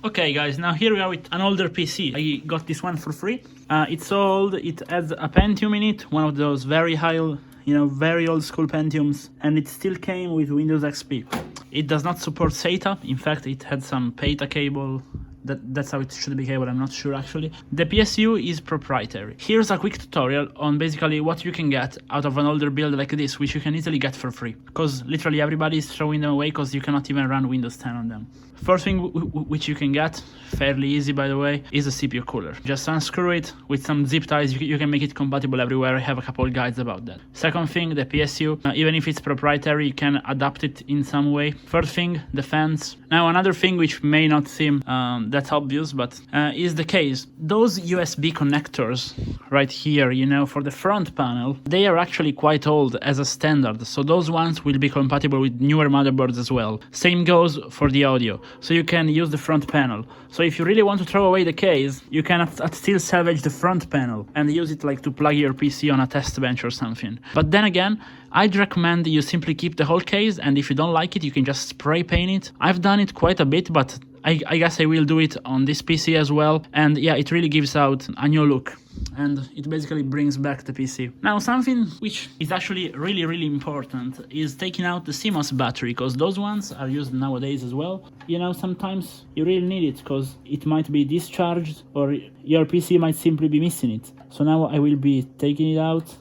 Okay guys, now here we are with an older PC. I got this one for free. It's old, it has a Pentium in it, one of those very high, very old school Pentiums, and it still came with Windows XP. It does not support SATA, in fact it had some PATA cable. That's how it should be cabled, I'm not sure actually. The PSU is proprietary. Here's a quick tutorial on basically what you can get out of an older build like this, which you can easily get for free. Because literally everybody is throwing them away because you cannot even run Windows 10 on them. First thing which you can get, fairly easy by the way, is a CPU cooler. Just unscrew it with some zip ties, you can make it compatible everywhere. I have a couple of guides about that. Second thing, the PSU, even if it's proprietary, you can adapt it in some way. Third thing, the fans. Now another thing which may not seem that obvious, but is the case. Those USB connectors right here, for the front panel, they are actually quite old as a standard, so those ones will be compatible with newer motherboards as well. Same goes for the audio. So you can use the front panel. So if you really want to throw away the case, you can still salvage the front panel and use it like to plug your PC on a test bench or something. But then again, I'd recommend you simply keep the whole case, and if you don't like it, you can just spray paint it. I've done it quite a bit, but I guess I will do it on this PC as well. And yeah, it really gives out a new look. And it basically brings back the PC. Now something which is actually really important is taking out the CMOS battery, because those ones are used nowadays as well. Sometimes you really need it because it might be discharged or your PC might simply be missing it. So now I will be taking it out.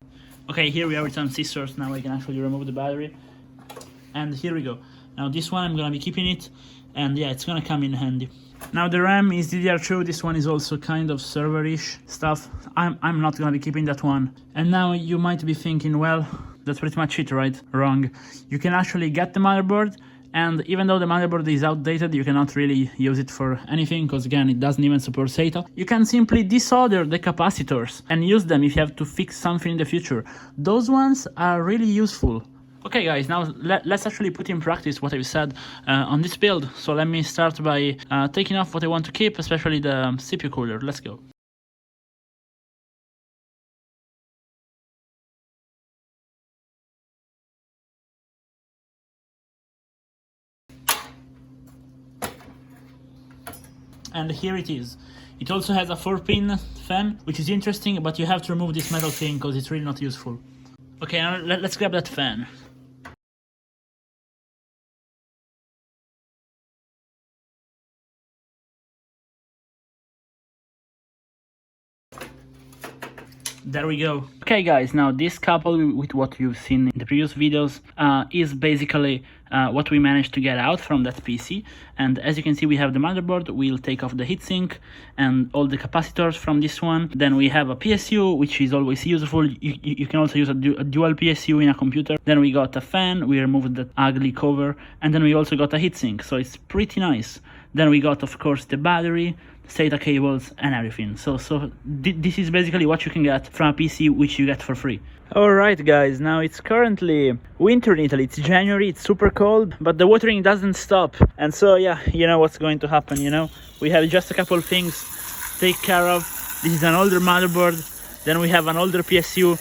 Okay, here we are with some scissors. Now I can actually remove the battery. And here we go. Now this one I'm gonna be keeping it, and yeah, it's gonna come in handy. Now the RAM is DDR2, this one is also kind of server-ish stuff. I'm not gonna be keeping that one. And now you might be thinking, well, that's pretty much it, right? Wrong. You can actually get the motherboard, and even though the motherboard is outdated, you cannot really use it for anything, because again, it doesn't even support SATA. You can simply desolder the capacitors and use them if you have to fix something in the future. Those ones are really useful. Okay guys, now let's actually put in practice what I've said on this build. So let me start by taking off what I want to keep, especially the CPU cooler. Let's go. And here it is. It also has a 4-pin fan, which is interesting, but you have to remove this metal thing because it's really not useful. Okay, now let's grab that fan. There we go. Okay guys, now this coupled with what you've seen in the previous videos is basically what we managed to get out from that PC. And as you can see, we have the motherboard. We'll take off the heatsink and all the capacitors from this one. Then we have a PSU, which is always useful. You can also use a dual PSU in a computer. Then we got a fan, we removed that ugly cover, and then we also got a heatsink, so it's pretty nice. Then we got, of course, the battery, SATA cables and everything. So this is basically what you can get from a PC, which you get for free. Alright guys, now it's currently winter in Italy. It's January, it's super cold, but the watering doesn't stop. And so yeah, you know what's going to happen, We have just a couple of things to take care of. This is an older motherboard. Then we have an older PSU,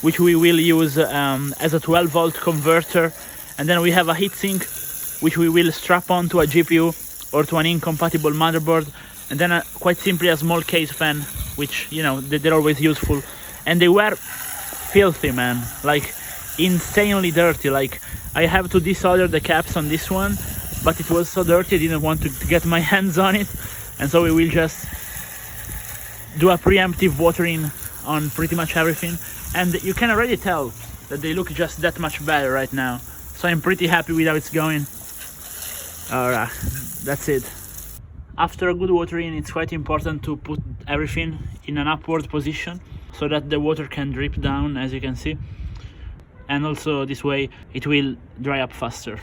which we will use as a 12-volt converter. And then we have a heatsink, which we will strap onto a GPU or to an incompatible motherboard. And then quite simply a small case fan, which, they're always useful. And they were filthy, man, like insanely dirty. Like I have to desolder the caps on this one, but it was so dirty I didn't want to get my hands on it. And so we will just do a preemptive watering on pretty much everything. And you can already tell that they look just that much better right now. So I'm pretty happy with how it's going. Alright, that's it. After a good watering, it's quite important to put everything in an upward position so that the water can drip down, as you can see. And also this way it will dry up faster.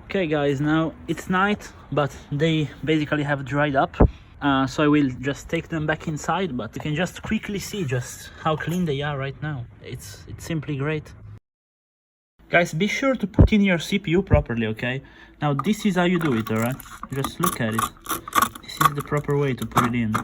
Okay guys, now it's night, but they basically have dried up. So I will just take them back inside, but you can just quickly see just how clean they are right now. It's simply great. Guys, be sure to put in your CPU properly, okay? Now this is how you do it, alright? Just look at it. This is the proper way to put it in.